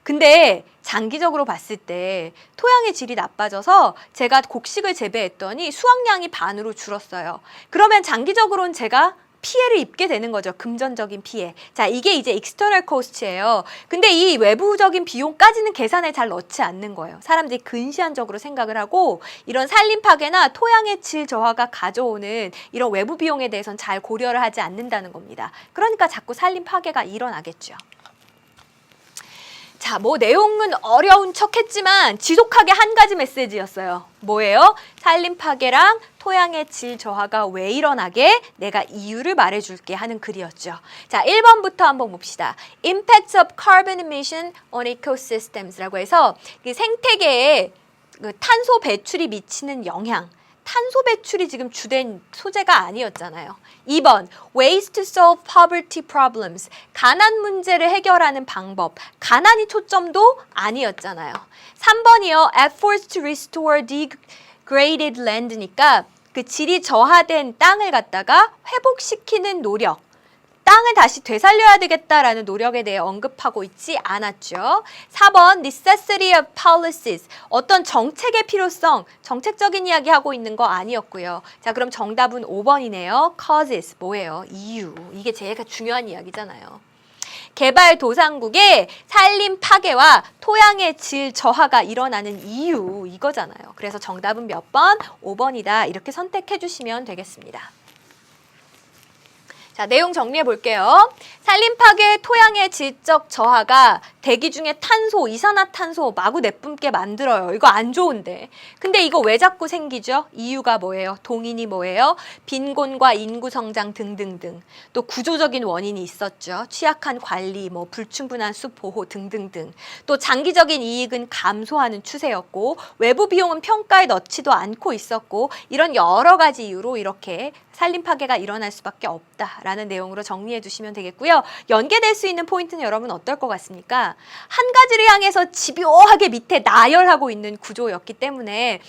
근데 장기적으로 봤을 때 토양의 질이 나빠져서 제가 곡식을 재배했더니 수확량이 반으로 줄었어요. 그러면 장기적으로는 제가 피해를 입게 되는 거죠. 금전적인 피해. 자, 이게 이제 external cost예요. 근데 이 외부적인 비용까지는 계산에 잘 넣지 않는 거예요. 사람들이 근시안적으로 생각을 하고 이런 산림 파괴나 토양의 질 저하가 가져오는 이런 외부 비용에 대해서는 잘 고려를 하지 않는다는 겁니다. 그러니까 자꾸 산림 파괴가 일어나겠죠. 자, 뭐 내용은 어려운 척 했지만 지독하게 한 가지 메시지였어요. 뭐예요? 산림 파괴랑 토양의 질 저하가 왜 일어나게 내가 이유를 말해줄게 하는 글이었죠. 자, 1번부터 한번 봅시다. Impacts of carbon emission on ecosystems라고 해서 그 생태계에 그 탄소 배출이 미치는 영향. 탄소 배출이 지금 주된 소재가 아니었잖아요. 2번, ways to solve poverty problems. 가난 문제를 해결하는 방법. 가난이 초점도 아니었잖아요. 3번이요, efforts to restore degraded land니까 그 질이 저하된 땅을 갖다가 회복시키는 노력. 땅을 다시 되살려야 되겠다라는 노력에 대해 언급하고 있지 않았죠. 4번 necessity of policies. 어떤 정책의 필요성, 정책적인 이야기 하고 있는 거 아니었고요. 자, 그럼 정답은 5번이네요. causes. 뭐예요? 이유. 이게 제일 중요한 이야기잖아요. 개발도상국의 산림 파괴와 토양의 질 저하가 일어나는 이유 이거잖아요. 그래서 정답은 몇 번? 5번이다. 이렇게 선택해 주시면 되겠습니다. 자, 내용 정리해 볼게요. 산림 파괴 토양의 질적 저하가 대기 중에 탄소, 이산화탄소 마구 내뿜게 만들어요. 이거 안 좋은데. 근데 이거 왜 자꾸 생기죠? 이유가 뭐예요? 동인이 뭐예요? 빈곤과 인구 성장 등등등. 또 구조적인 원인이 있었죠. 취약한 관리, 뭐 불충분한 숲 보호 등등등. 또 장기적인 이익은 감소하는 추세였고 외부 비용은 평가에 넣지도 않고 있었고 이런 여러 가지 이유로 이렇게 산림 파괴가 일어날 수밖에 없다라는 내용으로 정리해 주시면 되겠고요. 연계될 수 있는 포인트는 여러분 어떨 것 같습니까? 한 가지를 향해서 집요하게 밑에 나열하고 있는 구조였기 때문에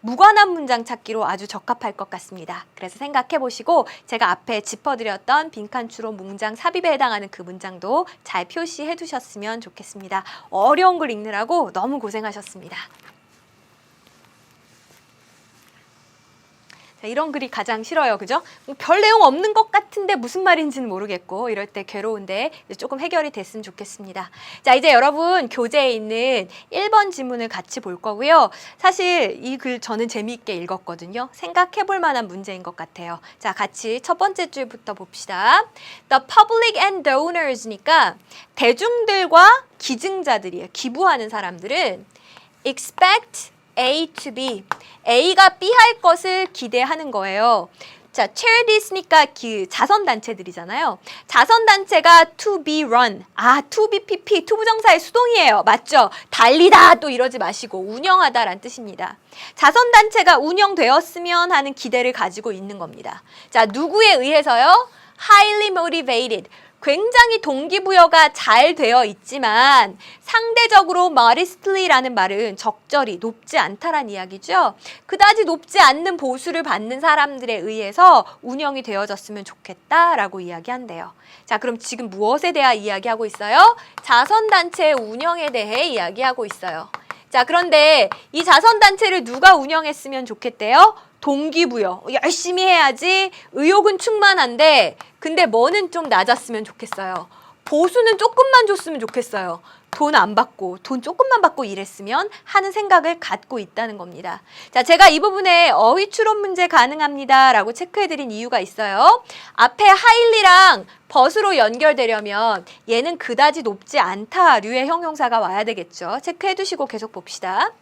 무관한 문장 찾기로 아주 적합할 것 같습니다. 그래서 생각해 보시고 제가 앞에 짚어드렸던 빈칸 추론 문장 삽입에 해당하는 그 문장도 잘 표시해 두셨으면 좋겠습니다. 어려운 걸 읽느라고 너무 고생하셨습니다. 자, 이런 글이 가장 싫어요. 그죠? 별 내용 없는 것 같은데 무슨 말인지는 모르겠고 이럴 때 괴로운데 조금 해결이 됐으면 좋겠습니다. 자, 이제 여러분 교재에 있는 1번 지문을 같이 볼 거고요. 사실 이 글 저는 재미있게 읽었거든요. 생각해 볼 만한 문제인 것 같아요. 자, 같이 첫 번째 줄부터 봅시다. The public and donors니까 대중들과 기증자들이에요. 기부하는 사람들은 expect A to B. A가 B 할 것을 기대하는 거예요. 자, charities니까 자선단체들이잖아요. 자선단체가 to be run. 아, to be PP, 투부정사의 수동이에요. 맞죠? 달리다 또 이러지 마시고 운영하다란 뜻입니다. 자선단체가 운영되었으면 하는 기대를 가지고 있는 겁니다. 자, 누구에 의해서요? highly motivated. 굉장히 동기부여가 잘 되어 있지만 상대적으로 modestly라는 말은 적절히 높지 않다란 이야기죠. 그다지 높지 않는 보수를 받는 사람들에 의해서 운영이 되어졌으면 좋겠다라고 이야기한대요. 자, 그럼 지금 무엇에 대해 이야기하고 있어요? 자선단체의 운영에 대해 이야기하고 있어요. 자, 그런데 이 자선단체를 누가 운영했으면 좋겠대요? 동기부여. 열심히 해야지. 의욕은 충만한데 근데 뭐는 좀 낮았으면 좋겠어요. 보수는 조금만 줬으면 좋겠어요. 돈 안 받고 돈 조금만 받고 일했으면 하는 생각을 갖고 있다는 겁니다. 자, 제가 이 부분에 어휘 추론 문제 가능합니다 라고 체크해드린 이유가 있어요. 앞에 highly랑 벗으로 연결되려면 얘는 그다지 높지 않다 류의 형용사가 와야 되겠죠. 체크해두시고 계속 봅시다.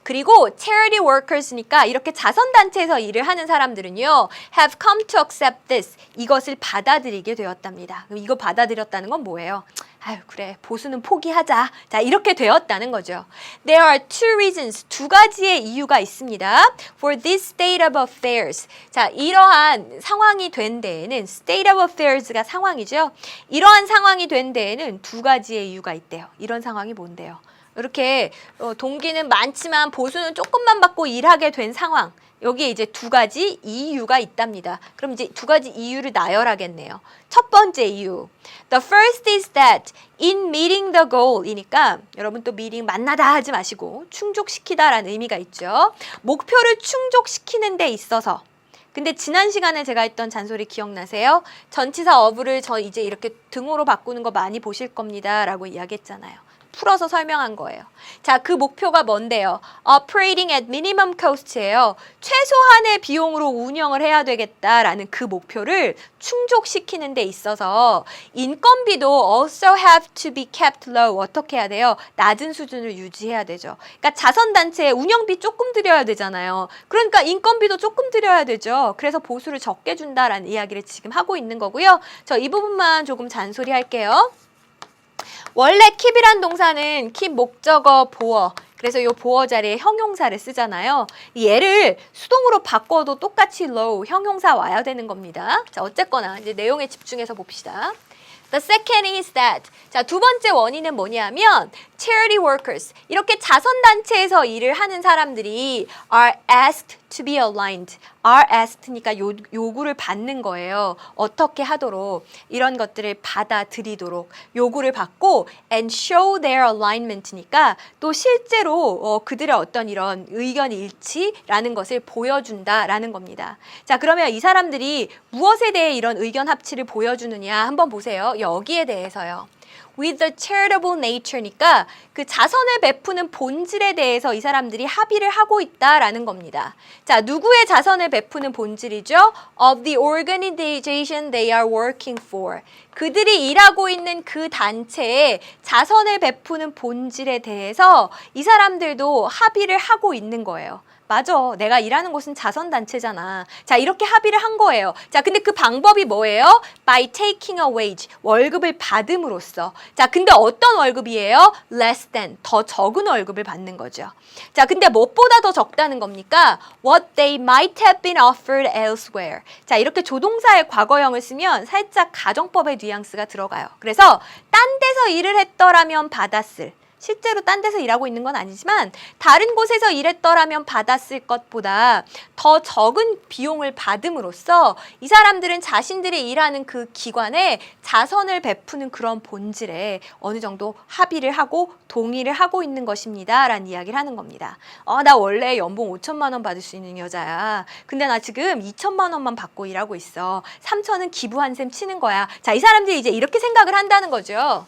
그리고 charity workers니까 이렇게 자선단체에서 일을 하는 사람들은요 have come to accept this. 이것을 받아들이게 되었답니다. 그럼 이거 받아들였다는 건 뭐예요? 아유, 그래, 보수는 포기하자. 자, 이렇게 되었다는 거죠. There are two reasons. 두 가지의 이유가 있습니다. For this state of affairs. 자, 이러한 상황이 된 데에는 state of affairs가 상황이죠. 이러한 상황이 된 데에는 두 가지의 이유가 있대요. 이런 상황이 뭔데요? 이렇게 동기는 많지만 보수는 조금만 받고 일하게 된 상황. 여기에 이제 두 가지 이유가 있답니다. 그럼 이제 두 가지 이유를 나열하겠네요. 첫 번째 이유. The first is that in meeting the goal 이니까 여러분 또 meeting 만나다 하지 마시고 충족시키다라는 의미가 있죠. 목표를 충족시키는 데 있어서. 근데 지난 시간에 제가 했던 잔소리 기억나세요? 전치사 of를 저 이제 이렇게 등호로 바꾸는 거 많이 보실 겁니다 라고 이야기했잖아요. 풀어서 설명한 거예요. 자, 그 목표가 뭔데요? Operating at minimum cost예요. 최소한의 비용으로 운영을 해야 되겠다라는 그 목표를 충족시키는 데 있어서 인건비도 also have to be kept low. 어떻게 해야 돼요? 낮은 수준을 유지해야 되죠. 그러니까 자선단체에 운영비 조금 들여야 되잖아요. 그러니까 인건비도 조금 들여야 되죠. 그래서 보수를 적게 준다라는 이야기를 지금 하고 있는 거고요. 저 이 부분만 조금 잔소리 할게요. 원래 keep이란 동사는 keep 목적어 보어. 그래서 이 보어 자리에 형용사를 쓰잖아요. 얘를 수동으로 바꿔도 똑같이 low 형용사 와야 되는 겁니다. 자, 어쨌거나 이제 내용에 집중해서 봅시다. The second is that. 자, 두 번째 원인은 뭐냐면 charity workers. 이렇게 자선단체에서 일을 하는 사람들이 are asked to be aligned. are asked니까 요구를 받는 거예요. 어떻게 하도록 이런 것들을 받아들이도록 요구를 받고 and show their alignment니까 또 실제로 그들의 어떤 이런 의견 일치라는 것을 보여준다라는 겁니다. 자, 그러면 이 사람들이 무엇에 대해 이런 의견 합치를 보여주느냐 한번 보세요. 여기에 대해서요. With the charitable nature니까 그 자선을 베푸는 본질에 대해서 이 사람들이 합의를 하고 있다라는 겁니다. 자, 누구의 자선을 베푸는 본질이죠? Of the organization they are working for. 그들이 일하고 있는 그 단체의 자선을 베푸는 본질에 대해서 이 사람들도 합의를 하고 있는 거예요. 맞아. 내가 일하는 곳은 자선단체잖아. 자, 이렇게 합의를 한 거예요. 자, 근데 그 방법이 뭐예요? By taking a wage. 월급을 받음으로써. 자, 근데 어떤 월급이에요? Less than. 더 적은 월급을 받는 거죠. 자, 근데 무엇보다 더 적다는 겁니까? What they might have been offered elsewhere. 자, 이렇게 조동사의 과거형을 쓰면 살짝 가정법의 뉘앙스가 들어가요. 그래서 딴 데서 일을 했더라면 받았을. 실제로 딴 데서 일하고 있는 건 아니지만 다른 곳에서 일했더라면 받았을 것보다 더 적은 비용을 받음으로써 이 사람들은 자신들이 일하는 그 기관에 자선을 베푸는 그런 본질에 어느 정도 합의를 하고 동의를 하고 있는 것입니다. 라는 이야기를 하는 겁니다. 나 원래 연봉 5천만 원 받을 수 있는 여자야. 근데 나 지금 2천만 원만 받고 일하고 있어. 3천은 기부한 셈 치는 거야. 자, 이 사람들이 이제 이렇게 생각을 한다는 거죠.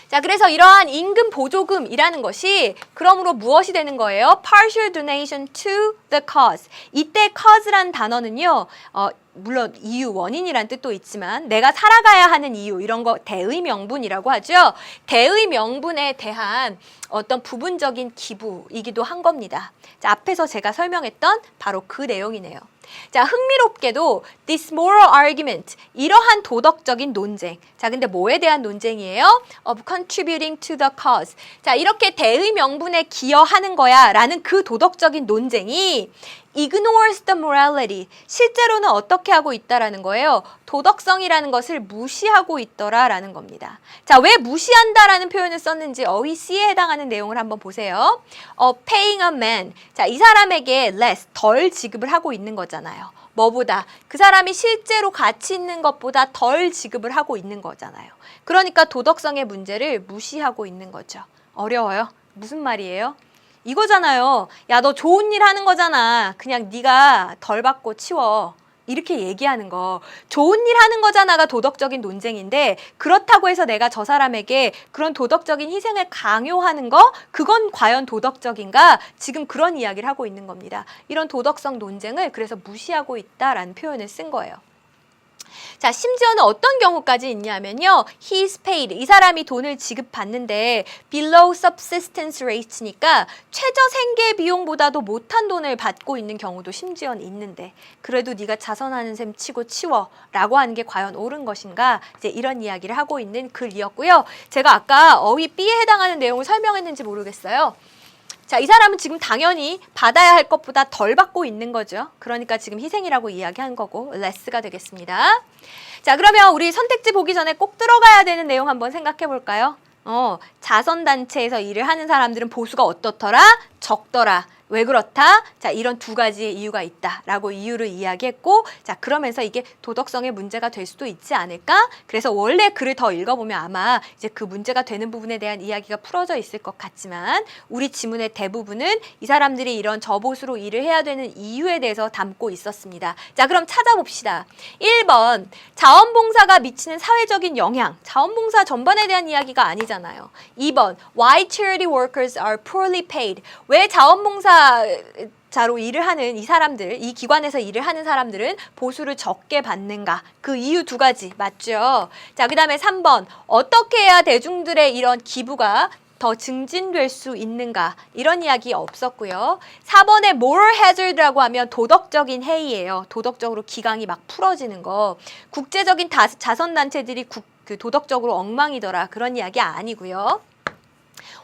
자, 그래서 이러한 임금 보조금이라는 것이 그러므로 무엇이 되는 거예요? Partial donation to the cause. 이때 cause란 단어는요. 물론 이유, 원인이란 뜻도 있지만 내가 살아가야 하는 이유 이런 거 대의 명분이라고 하죠. 대의 명분에 대한 어떤 부분적인 기부이기도 한 겁니다. 자, 앞에서 제가 설명했던 바로 그 내용이네요. 자, 흥미롭게도 this moral argument, 이러한 도덕적인 논쟁. 자, 근데 뭐에 대한 논쟁이에요? Of contributing to the cause. 자, 이렇게 대의 명분에 기여하는 거야 라는 그 도덕적인 논쟁이 ignores the morality. 실제로는 어떻게 하고 있다라는 거예요? 도덕성이라는 것을 무시하고 있더라라는 겁니다. 자, 왜 무시한다라는 표현을 썼는지 어휘 C에 해당하는 내용을 한번 보세요. Paying a man. 자, 이 사람에게 less, 덜 지급을 하고 있는 거잖아요. 뭐보다? 그 사람이 실제로 가치 있는 것보다 덜 지급을 하고 있는 거잖아요. 그러니까 도덕성의 문제를 무시하고 있는 거죠. 어려워요? 무슨 말이에요? 이거잖아요. 야, 너 좋은 일 하는 거잖아. 그냥 네가 덜 받고 치워. 이렇게 얘기하는 거. 좋은 일 하는 거잖아가 도덕적인 논쟁인데 그렇다고 해서 내가 저 사람에게 그런 도덕적인 희생을 강요하는 거? 그건 과연 도덕적인가? 지금 그런 이야기를 하고 있는 겁니다. 이런 도덕성 논쟁을 그래서 무시하고 있다라는 표현을 쓴 거예요. 자, 심지어는 어떤 경우까지 있냐면요. He's paid. 이 사람이 돈을 지급받는데 below subsistence rate니까 최저 생계 비용보다도 못한 돈을 받고 있는 경우도 심지어는 있는데 그래도 네가 자선하는 셈 치고 치워 라고 하는 게 과연 옳은 것인가? 이제 이런 이야기를 하고 있는 글이었고요. 제가 아까 어휘 B에 해당하는 내용을 설명했는지 모르겠어요. 자, 이 사람은 지금 당연히 받아야 할 것보다 덜 받고 있는 거죠. 그러니까 지금 희생이라고 이야기한 거고 less가 되겠습니다. 자, 그러면 우리 선택지 보기 전에 꼭 들어가야 되는 내용 한번 생각해 볼까요? 자선단체에서 일을 하는 사람들은 보수가 어떻더라? 적더라. 왜 그렇다? 자, 이런 두 가지의 이유가 있다라고 이유를 이야기했고, 자, 그러면서 이게 도덕성의 문제가 될 수도 있지 않을까? 그래서 원래 글을 더 읽어보면 아마 이제 그 문제가 되는 부분에 대한 이야기가 풀어져 있을 것 같지만 우리 지문의 대부분은 이 사람들이 이런 저보수로 일을 해야 되는 이유에 대해서 담고 있었습니다. 자, 그럼 찾아봅시다. 1번, 자원봉사가 미치는 사회적인 영향. 자원봉사 전반에 대한 이야기가 아니잖아요. 2번, why charity workers are poorly paid. 왜 자원봉사자로 일을 하는 이 사람들, 이 기관에서 일을 하는 사람들은 보수를 적게 받는가? 그 이유 두 가지 맞죠? 자, 그 다음에 3번, 어떻게 해야 대중들의 이런 기부가 더 증진될 수 있는가? 이런 이야기 없었고요. 4번의 moral hazard라고 하면 도덕적인 해이예요. 도덕적으로 기강이 막 풀어지는 거. 국제적인 자선단체들이 그 도덕적으로 엉망이더라. 그런 이야기 아니고요.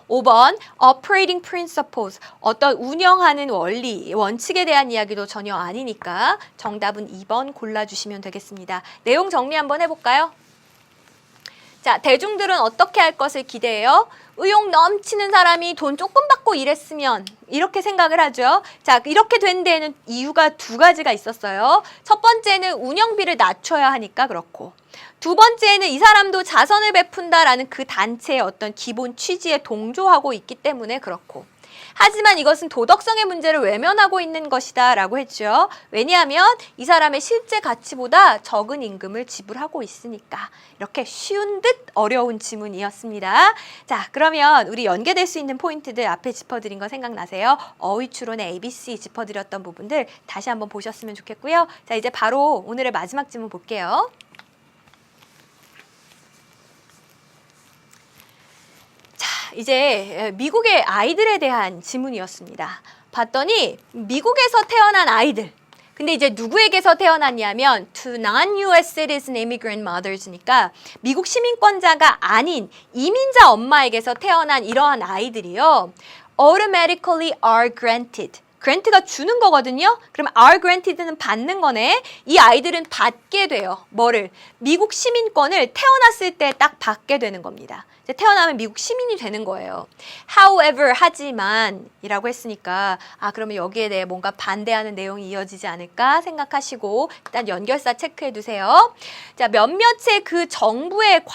5번 operating principles, 어떤 운영하는 원리, 원칙에 대한 이야기도 전혀 아니니까 정답은 2번 골라주시면 되겠습니다. 내용 정리 한번 해볼까요? 자, 대중들은 어떻게 할 것을 기대해요? 의욕 넘치는 사람이 돈 조금 받고 일했으면 이렇게 생각을 하죠. 자, 이렇게 된 데에는 이유가 두 가지가 있었어요. 첫 번째는 운영비를 낮춰야 하니까 그렇고, 두 번째는 이 사람도 자선을 베푼다라는 그 단체의 어떤 기본 취지에 동조하고 있기 때문에 그렇고, 하지만 이것은 도덕성의 문제를 외면하고 있는 것이다 라고 했죠. 왜냐하면 이 사람의 실제 가치보다 적은 임금을 지불하고 있으니까. 이렇게 쉬운 듯 어려운 지문이었습니다. 자, 그러면 우리 연계될 수 있는 포인트들 앞에 짚어드린 거 생각나세요? 어휘 추론의 ABC 짚어드렸던 부분들 다시 한번 보셨으면 좋겠고요. 자, 이제 바로 오늘의 마지막 지문 볼게요. 이제 미국의 아이들에 대한 지문이었습니다. 봤더니 미국에서 태어난 아이들. 근데 이제 누구에게서 태어났냐면 to non-US citizen immigrant mothers니까 미국 시민권자가 아닌 이민자 엄마에게서 태어난 이러한 아이들이요. automatically are granted. grant가 주는 거거든요. 그럼 are granted는 받는 거네. 이 아이들은 받게 돼요. 뭐를? 미국 시민권을 태어났을 때 딱 받게 되는 겁니다. 이제 태어나면 미국 시민이 되는 거예요. However, 하지만 이라고 했으니까 그러면 여기에 대해 뭔가 반대하는 내용이 이어지지 않을까 생각하시고 일단 연결사 체크해 두세요. 자, 몇몇의 그 정부의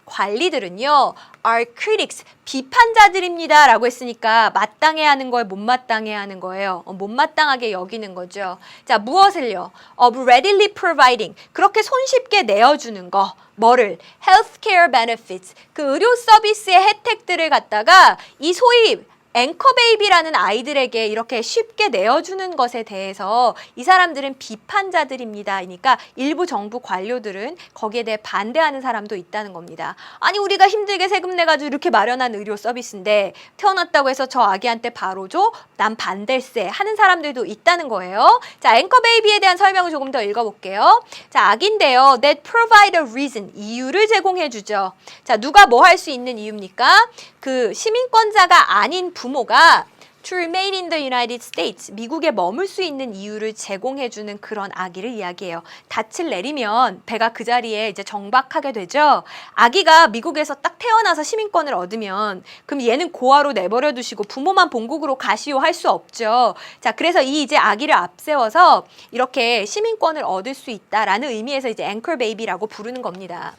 관리들은요. are critics, 비판자들입니다 라고 했으니까 마땅해 하는 걸 못마땅해 하는 거예요. 못마땅하게 여기는 거죠. 자, 무엇을요? of readily providing, 그렇게 손쉽게 내어주는 거. 뭐를? healthcare benefits, 그 의료 서비스의 혜택들을 갖다가 이 소위 앵커베이비라는 아이들에게 이렇게 쉽게 내어주는 것에 대해서 이 사람들은 비판자들입니다. 그러니까 일부 정부 관료들은 거기에 대해 반대하는 사람도 있다는 겁니다. 아니, 우리가 힘들게 세금 내가지고 이렇게 마련한 의료 서비스인데 태어났다고 해서 저 아기한테 바로 줘? 난 반댈세 하는 사람들도 있다는 거예요. 자, 앵커베이비에 대한 설명을 조금 더 읽어볼게요. 자, 아기인데요. That provide a reason, 이유를 제공해주죠. 자, 누가 뭐 할 수 있는 이유입니까? 그 시민권자가 아닌 부모가 to remain in the United States, 미국에 머물 수 있는 이유를 제공해주는 그런 아기를 이야기해요. 닻을 내리면 배가 그 자리에 이제 정박하게 되죠. 아기가 미국에서 딱 태어나서 시민권을 얻으면 그럼 얘는 고아로 내버려 두시고 부모만 본국으로 가시오 할 수 없죠. 자, 그래서 이 이제 아기를 앞세워서 이렇게 시민권을 얻을 수 있다라는 의미에서 이제 앵커 베이비라고 부르는 겁니다.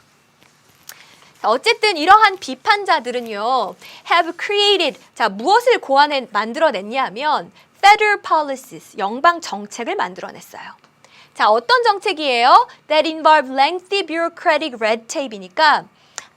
어쨌든 이러한 비판자들은요, have created, 자, 무엇을 만들어냈냐 하면 federal policies, 연방 정책을 만들어냈어요. 자, 어떤 정책이에요? That involve lengthy bureaucratic red tape이니까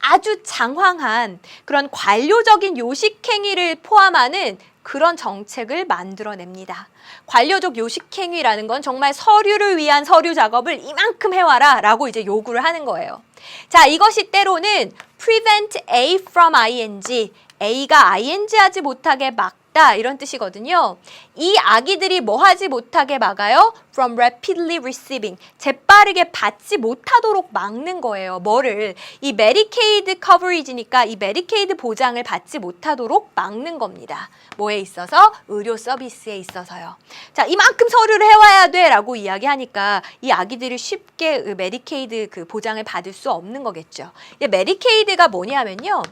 아주 장황한 그런 관료적인 요식행위를 포함하는 그런 정책을 만들어냅니다. 관료적 요식행위라는 건 정말 서류를 위한 서류 작업을 이만큼 해와라 라고 이제 요구를 하는 거예요. 자, 이것이 때로는 prevent A from ing, A가 ing 하지 못하게 막다 이런 뜻이거든요. 이 아기들이 뭐 하지 못하게 막아요? From rapidly receiving, 재빠르게 받지 못하도록 막는 거예요. 뭐를? 이 메디케이드 커버리지니까 이 메디케이드 보장을 받지 못하도록 막는 겁니다. 뭐에 있어서? 의료 서비스에 있어서요. 자, 이만큼 서류를 해와야 돼 라고 이야기하니까 이 아기들이 쉽게 메디케이드 그 보장을 받을 수 없는 거겠죠. 메디케이드가 뭐냐면요.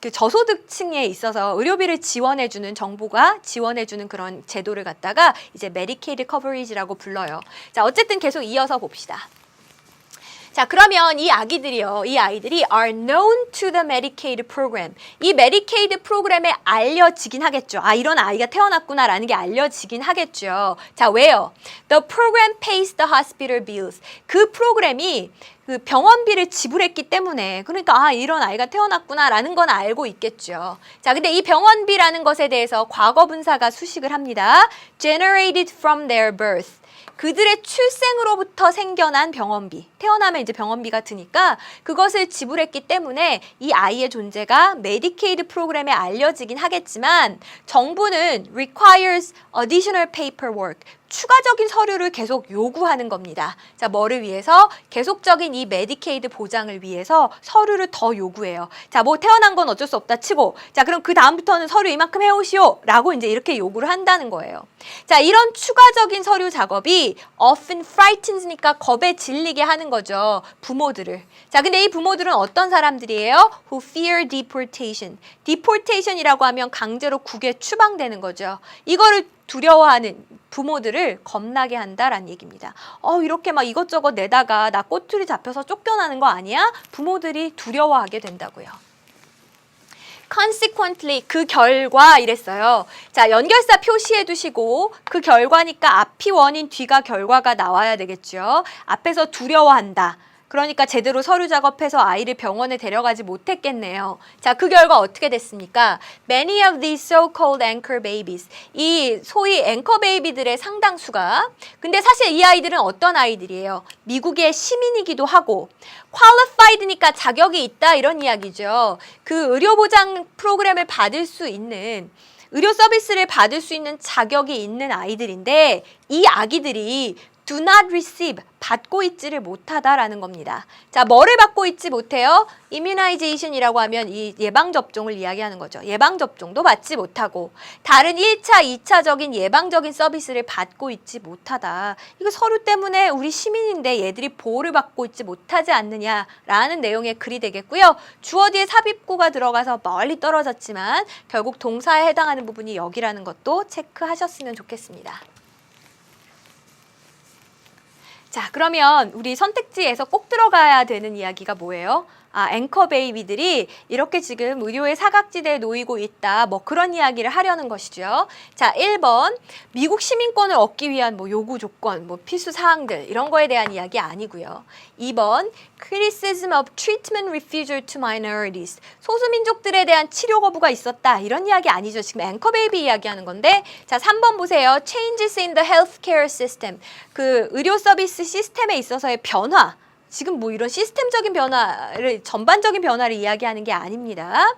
그 저소득층에 있어서 의료비를 지원해주는 정부가 지원해주는 그런 제도를 갖다가 이제 메디케이드 커버리지라고 불러요. 자, 어쨌든 계속 이어서 봅시다. 자, 그러면 이 아이들이 are known to the Medicaid program. 이 메디케이드 프로그램에 알려지긴 하겠죠. 아, 이런 아이가 태어났구나라는 게 알려지긴 하겠죠. 자, 왜요? The program pays the hospital bills. 그 프로그램이 그 병원비를 지불했기 때문에 그러니까 아, 이런 아이가 태어났구나라는 건 알고 있겠죠. 자, 근데 이 병원비라는 것에 대해서 과거 분사가 수식을 합니다. Generated from their birth. 그들의 출생으로부터 생겨난 병원비, 태어나면 이제 병원비가 드니까 그것을 지불했기 때문에 이 아이의 존재가 메디케이드 프로그램에 알려지긴 하겠지만 정부는 requires additional paperwork, 추가적인 서류를 계속 요구하는 겁니다. 자, 뭐를 위해서? 계속적인 이 메디케이드 보장을 위해서 서류를 더 요구해요. 자, 뭐 태어난 건 어쩔 수 없다 치고, 자, 그럼 그 다음부터는 서류 이만큼 해오시오 라고 이제 이렇게 요구를 한다는 거예요. 자, 이런 추가적인 서류 작업이 often frightens니까 겁에 질리게 하는 거죠. 부모들을. 자, 근데 이 부모들은 어떤 사람들이에요? Who fear deportation. deportation이라고 하면 강제로 국외 추방되는 거죠. 이거를 두려워하는 부모들을 겁나게 한다라는 얘기입니다. 이렇게 막 이것저것 내다가 나 꼬투리 잡혀서 쫓겨나는 거 아니야? 부모들이 두려워하게 된다고요. Consequently, 그 결과 이랬어요. 자, 연결사 표시해 두시고 그 결과니까 앞이 원인, 뒤가 결과가 나와야 되겠죠. 앞에서 두려워한다. 그러니까 제대로 서류 작업해서 아이를 병원에 데려가지 못했겠네요. 자, 그 결과 어떻게 됐습니까? Many of these so-called anchor babies. 이 소위 앵커 베이비들의 상당수가 근데 사실 이 아이들은 어떤 아이들이에요? 미국의 시민이기도 하고 qualified니까 자격이 있다 이런 이야기죠. 그 의료보장 프로그램을 받을 수 있는 의료 서비스를 받을 수 있는 자격이 있는 아이들인데 이 아기들이 do not receive, 받고 있지를 못하다라는 겁니다. 자, 뭐를 받고 있지 못해요? immunization이라고 하면 이 예방접종을 이야기하는 거죠. 예방접종도 받지 못하고 다른 1차, 2차적인 예방적인 서비스를 받고 있지 못하다. 이거 서류 때문에 우리 시민인데 얘들이 보호를 받고 있지 못하지 않느냐라는 내용의 글이 되겠고요. 주어 뒤에 삽입구가 들어가서 멀리 떨어졌지만 결국 동사에 해당하는 부분이 여기라는 것도 체크하셨으면 좋겠습니다. 자, 그러면 우리 선택지에서 꼭 들어가야 되는 이야기가 뭐예요? 아, 앵커 베이비들이 이렇게 지금 의료의 사각지대에 놓이고 있다. 뭐 그런 이야기를 하려는 것이죠. 자, 1번 미국 시민권을 얻기 위한 뭐 요구 조건, 뭐 필수 사항들 이런 거에 대한 이야기 아니고요. 2번 criticism of treatment refusal to minorities. 소수민족들에 대한 치료 거부가 있었다. 이런 이야기 아니죠. 지금 앵커 베이비 이야기하는 건데. 자, 3번 보세요. changes in the healthcare system. 그 의료 서비스 시스템에 있어서의 변화. 지금 뭐 이런 시스템적인 변화를 전반적인 변화를 이야기하는 게 아닙니다.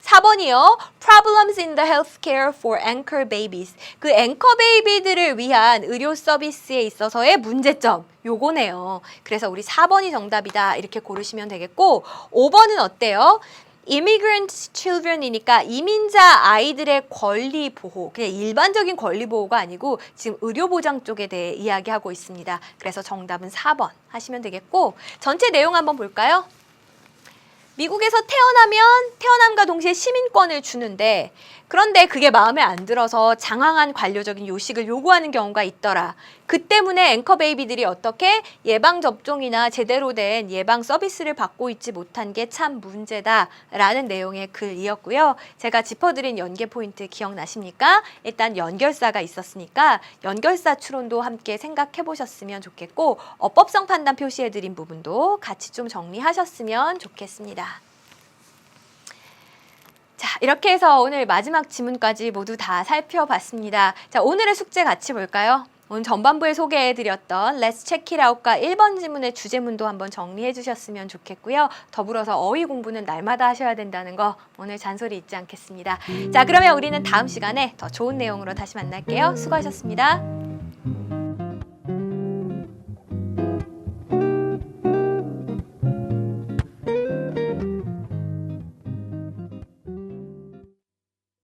4번이요. Problems in the healthcare for anchor babies. 그 앵커 베이비들을 위한 의료 서비스에 있어서의 문제점. 요거네요. 그래서 우리 4번이 정답이다. 이렇게 고르시면 되겠고 5번은 어때요? Immigrant children이니까 이민자 아이들의 권리 보호, 그냥 일반적인 권리 보호가 아니고 지금 의료보장 쪽에 대해 이야기하고 있습니다. 그래서 정답은 4번 하시면 되겠고 전체 내용 한번 볼까요? 미국에서 태어남과 동시에 시민권을 주는데 그런데 그게 마음에 안 들어서 장황한 관료적인 요식을 요구하는 경우가 있더라. 그 때문에 앵커 베이비들이 어떻게 예방접종이나 제대로 된 예방 서비스를 받고 있지 못한 게 참 문제다라는 내용의 글이었고요. 제가 짚어드린 연계 포인트 기억나십니까? 일단 연결사가 있었으니까 연결사 추론도 함께 생각해 보셨으면 좋겠고 어법성 판단 표시해드린 부분도 같이 좀 정리하셨으면 좋겠습니다. 자, 이렇게 해서 오늘 마지막 지문까지 모두 다 살펴봤습니다. 자, 오늘의 숙제 같이 볼까요? 오늘 전반부에 소개해드렸던 Let's Check It Out과 1번 지문의 주제문도 한번 정리해 주셨으면 좋겠고요. 더불어서 어휘 공부는 날마다 하셔야 된다는 거 오늘 잔소리 잊지 않겠습니다. 자, 그러면 우리는 다음 시간에 더 좋은 내용으로 다시 만날게요. 수고하셨습니다.